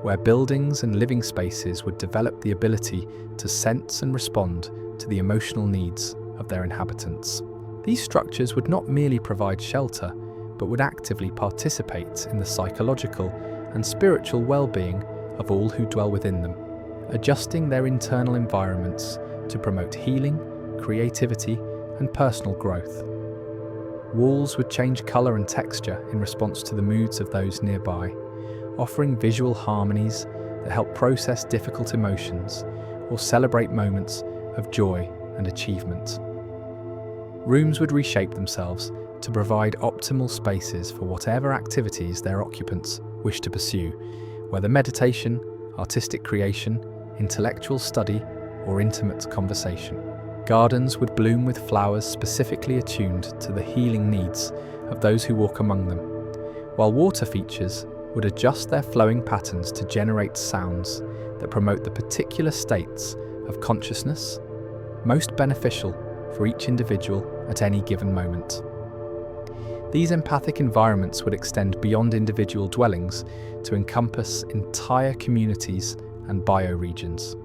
where buildings and living spaces would develop the ability to sense and respond to the emotional needs of their inhabitants. These structures would not merely provide shelter, but would actively participate in the psychological and spiritual well-being of all who dwell within them, adjusting their internal environments to promote healing, creativity, and personal growth. Walls would change colour and texture in response to the moods of those nearby, offering visual harmonies that help process difficult emotions or celebrate moments of joy and achievement. Rooms would reshape themselves to provide optimal spaces for whatever activities their occupants wish to pursue, whether meditation, artistic creation, intellectual study, or intimate conversation. Gardens would bloom with flowers specifically attuned to the healing needs of those who walk among them, while water features would adjust their flowing patterns to generate sounds that promote the particular states of consciousness most beneficial for each individual at any given moment. These empathic environments would extend beyond individual dwellings to encompass entire communities and bioregions.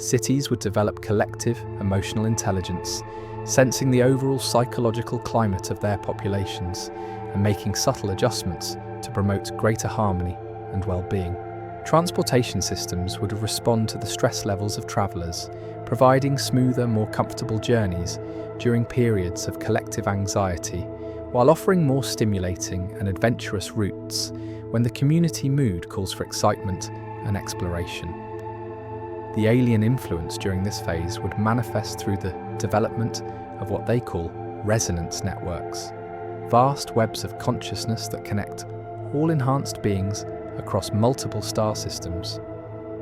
Cities would develop collective emotional intelligence, sensing the overall psychological climate of their populations and making subtle adjustments to promote greater harmony and well-being. Transportation systems would respond to the stress levels of travellers, providing smoother, more comfortable journeys during periods of collective anxiety, while offering more stimulating and adventurous routes when the community mood calls for excitement and exploration. The alien influence during this phase would manifest through the development of what they call resonance networks, vast webs of consciousness that connect all enhanced beings across multiple star systems.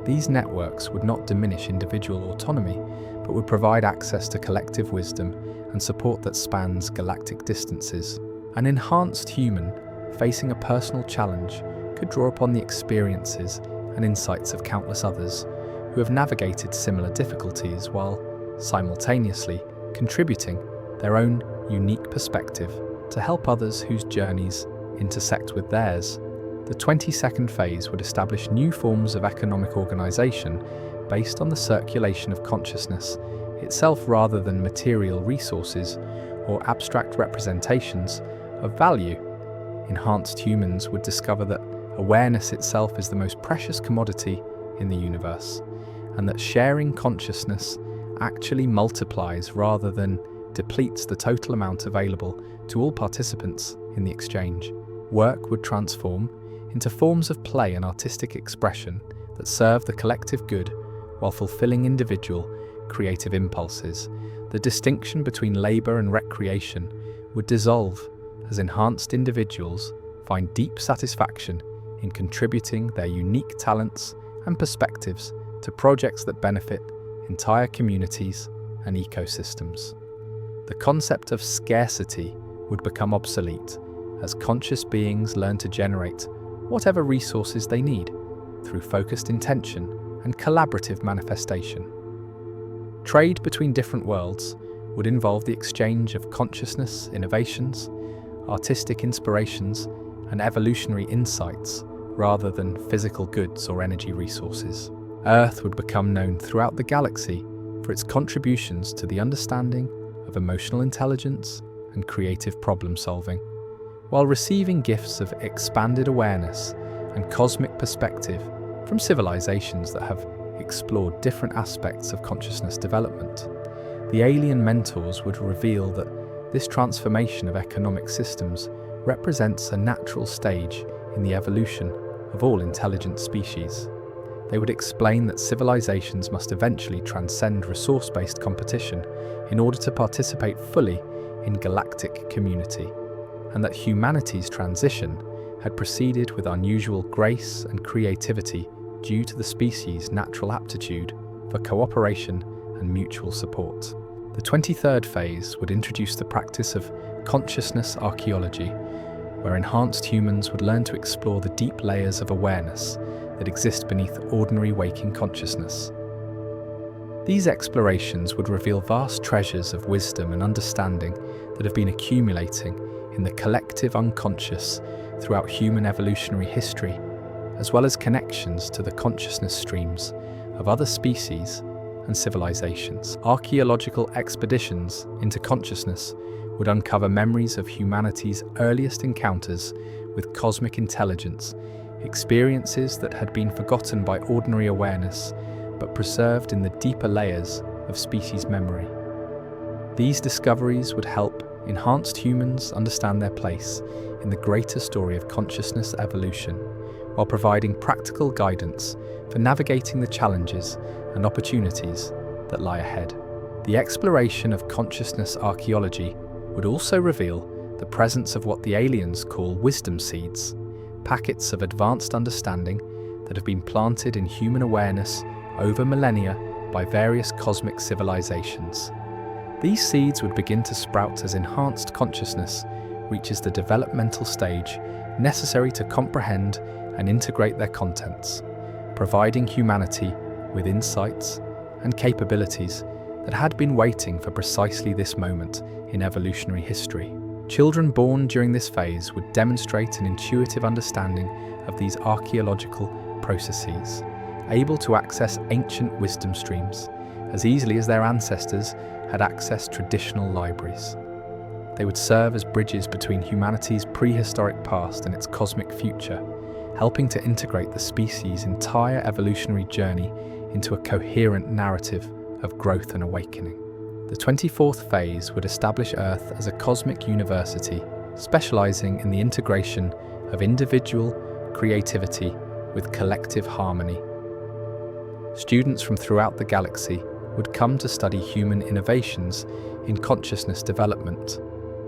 These networks would not diminish individual autonomy, but would provide access to collective wisdom and support that spans galactic distances. An enhanced human facing a personal challenge could draw upon the experiences and insights of countless others who have navigated similar difficulties while simultaneously contributing their own unique perspective to help others whose journeys intersect with theirs. The 22nd phase would establish new forms of economic organisation based on the circulation of consciousness itself rather than material resources or abstract representations of value. Enhanced humans would discover that awareness itself is the most precious commodity in the universe, and that sharing consciousness actually multiplies rather than depletes the total amount available to all participants in the exchange. Work would transform into forms of play and artistic expression that serve the collective good while fulfilling individual creative impulses. The distinction between labour and recreation would dissolve as enhanced individuals find deep satisfaction in contributing their unique talents and perspectives to projects that benefit entire communities and ecosystems. The concept of scarcity would become obsolete as conscious beings learn to generate whatever resources they need through focused intention and collaborative manifestation. Trade between different worlds would involve the exchange of consciousness, innovations, artistic inspirations, and evolutionary insights rather than physical goods or energy resources. Earth would become known throughout the galaxy for its contributions to the understanding of emotional intelligence and creative problem-solving, while receiving gifts of expanded awareness and cosmic perspective from civilizations that have explored different aspects of consciousness development. The alien mentors would reveal that this transformation of economic systems represents a natural stage in the evolution of all intelligent species. They would explain that civilizations must eventually transcend resource-based competition in order to participate fully in galactic community, and that humanity's transition had proceeded with unusual grace and creativity due to the species' natural aptitude for cooperation and mutual support. The 23rd phase would introduce the practice of consciousness archaeology, where enhanced humans would learn to explore the deep layers of awareness that exist beneath ordinary waking consciousness. These explorations would reveal vast treasures of wisdom and understanding that have been accumulating in the collective unconscious throughout human evolutionary history, as well as connections to the consciousness streams of other species and civilizations. Archaeological expeditions into consciousness would uncover memories of humanity's earliest encounters with cosmic intelligence, experiences that had been forgotten by ordinary awareness, but preserved in the deeper layers of species memory. These discoveries would help enhanced humans understand their place in the greater story of consciousness evolution, while providing practical guidance for navigating the challenges and opportunities that lie ahead. The exploration of consciousness archaeology would also reveal the presence of what the aliens call wisdom seeds, packets of advanced understanding that have been planted in human awareness over millennia by various cosmic civilizations. These seeds would begin to sprout as enhanced consciousness reaches the developmental stage necessary to comprehend and integrate their contents, providing humanity with insights and capabilities that had been waiting for precisely this moment in evolutionary history. Children born during this phase would demonstrate an intuitive understanding of these archaeological processes, able to access ancient wisdom streams as easily as their ancestors had accessed traditional libraries. They would serve as bridges between humanity's prehistoric past and its cosmic future, helping to integrate the species' entire evolutionary journey into a coherent narrative of growth and awakening. The 24th phase would establish Earth as a cosmic university, specializing in the integration of individual creativity with collective harmony. Students from throughout the galaxy would come to study human innovations in consciousness development,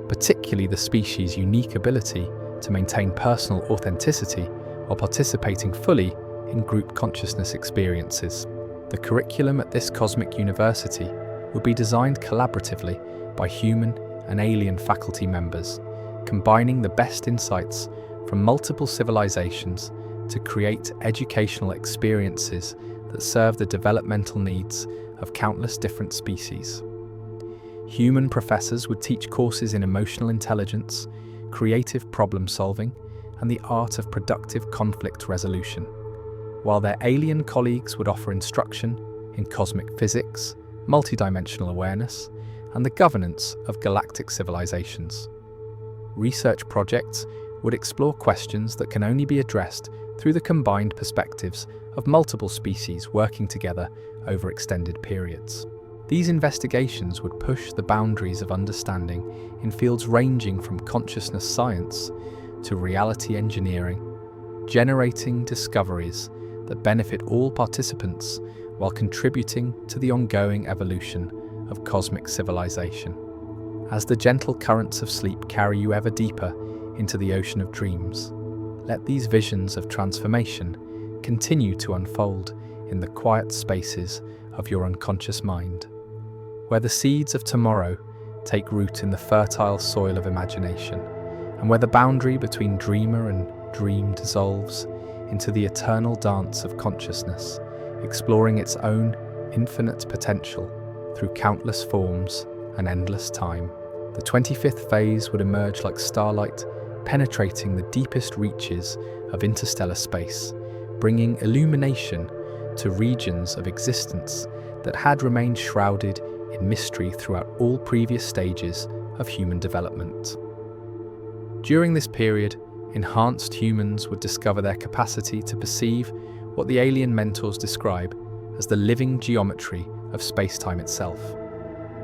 particularly the species' unique ability to maintain personal authenticity while participating fully in group consciousness experiences. The curriculum at this cosmic university would be designed collaboratively by human and alien faculty members, combining the best insights from multiple civilizations to create educational experiences that serve the developmental needs of countless different species. Human professors would teach courses in emotional intelligence, creative problem solving, and the art of productive conflict resolution, while their alien colleagues would offer instruction in cosmic physics, multidimensional awareness, and the governance of galactic civilizations. Research projects would explore questions that can only be addressed through the combined perspectives of multiple species working together over extended periods. These investigations would push the boundaries of understanding in fields ranging from consciousness science to reality engineering, generating discoveries that benefit all participants while contributing to the ongoing evolution of cosmic civilization. As the gentle currents of sleep carry you ever deeper into the ocean of dreams, let these visions of transformation continue to unfold in the quiet spaces of your unconscious mind, where the seeds of tomorrow take root in the fertile soil of imagination, and where the boundary between dreamer and dream dissolves into the eternal dance of consciousness, exploring its own infinite potential through countless forms and endless time. The 25th phase would emerge like starlight, penetrating the deepest reaches of interstellar space, bringing illumination to regions of existence that had remained shrouded in mystery throughout all previous stages of human development. During this period, enhanced humans would discover their capacity to perceive what the alien mentors describe as the living geometry of space-time itself,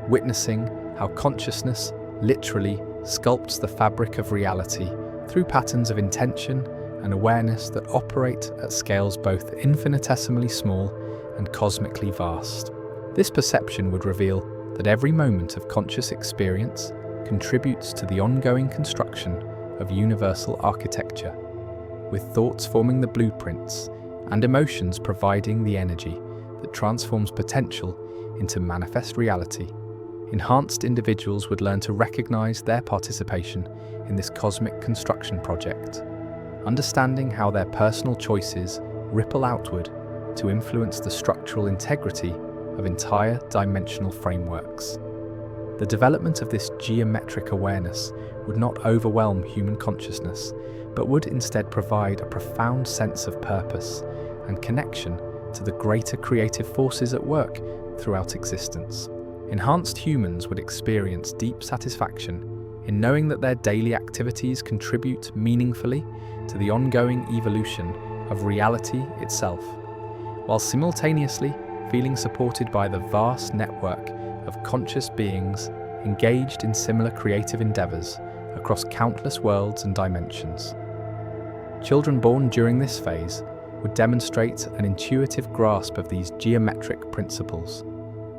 witnessing how consciousness literally sculpts the fabric of reality through patterns of intention and awareness that operate at scales both infinitesimally small and cosmically vast. This perception would reveal that every moment of conscious experience, contributes to the ongoing construction of universal architecture, with thoughts forming the blueprints and emotions providing the energy that transforms potential into manifest reality. Enhanced individuals would learn to recognize their participation in this cosmic construction project, understanding how their personal choices ripple outward to influence the structural integrity of entire dimensional frameworks. The development of this geometric awareness would not overwhelm human consciousness, but would instead provide a profound sense of purpose and connection to the greater creative forces at work throughout existence. Enhanced humans would experience deep satisfaction in knowing that their daily activities contribute meaningfully to the ongoing evolution of reality itself, while simultaneously feeling supported by the vast network of conscious beings engaged in similar creative endeavors across countless worlds and dimensions. Children born during this phase would demonstrate an intuitive grasp of these geometric principles,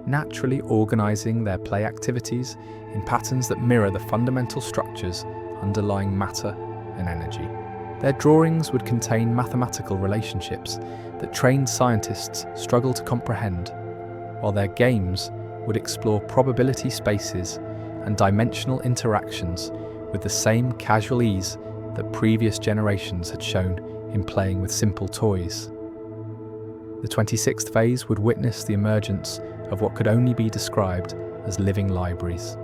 naturally organizing their play activities in patterns that mirror the fundamental structures underlying matter and energy. Their drawings would contain mathematical relationships that trained scientists struggle to comprehend, while their games would explore probability spaces and dimensional interactions with the same casual ease that previous generations had shown in playing with simple toys. The 26th phase would witness the emergence of what could only be described as living libraries,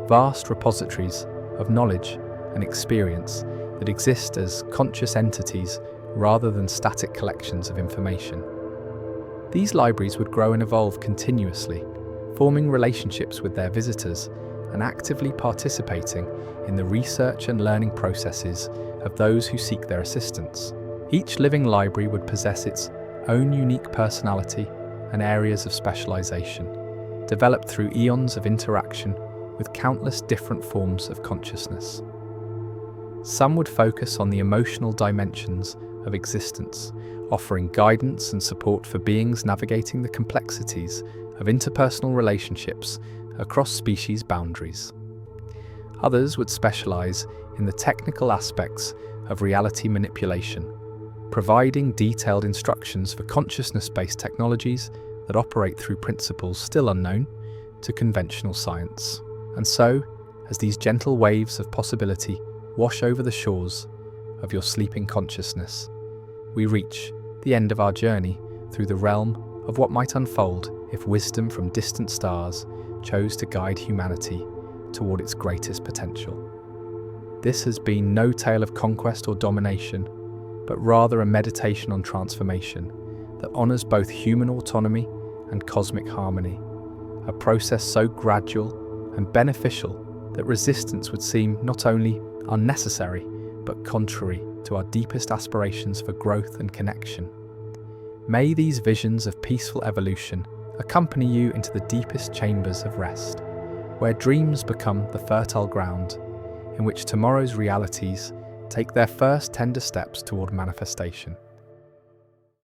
vast repositories of knowledge and experience that exist as conscious entities rather than static collections of information. These libraries would grow and evolve continuously, forming relationships with their visitors and actively participating in the research and learning processes of those who seek their assistance. Each living library would possess its own unique personality and areas of specialization, developed through eons of interaction with countless different forms of consciousness. Some would focus on the emotional dimensions of existence, offering guidance and support for beings navigating the complexities of interpersonal relationships across species boundaries. Others would specialize in the technical aspects of reality manipulation, providing detailed instructions for consciousness-based technologies that operate through principles still unknown to conventional science. And so, as these gentle waves of possibility wash over the shores of your sleeping consciousness, we reach the end of our journey through the realm of what might unfold if wisdom from distant stars chose to guide humanity toward its greatest potential. This has been no tale of conquest or domination, but rather a meditation on transformation that honors both human autonomy and cosmic harmony, a process so gradual and beneficial that resistance would seem not only unnecessary, but contrary to our deepest aspirations for growth and connection. May these visions of peaceful evolution accompany you into the deepest chambers of rest, where dreams become the fertile ground in which tomorrow's realities take their first tender steps toward manifestation.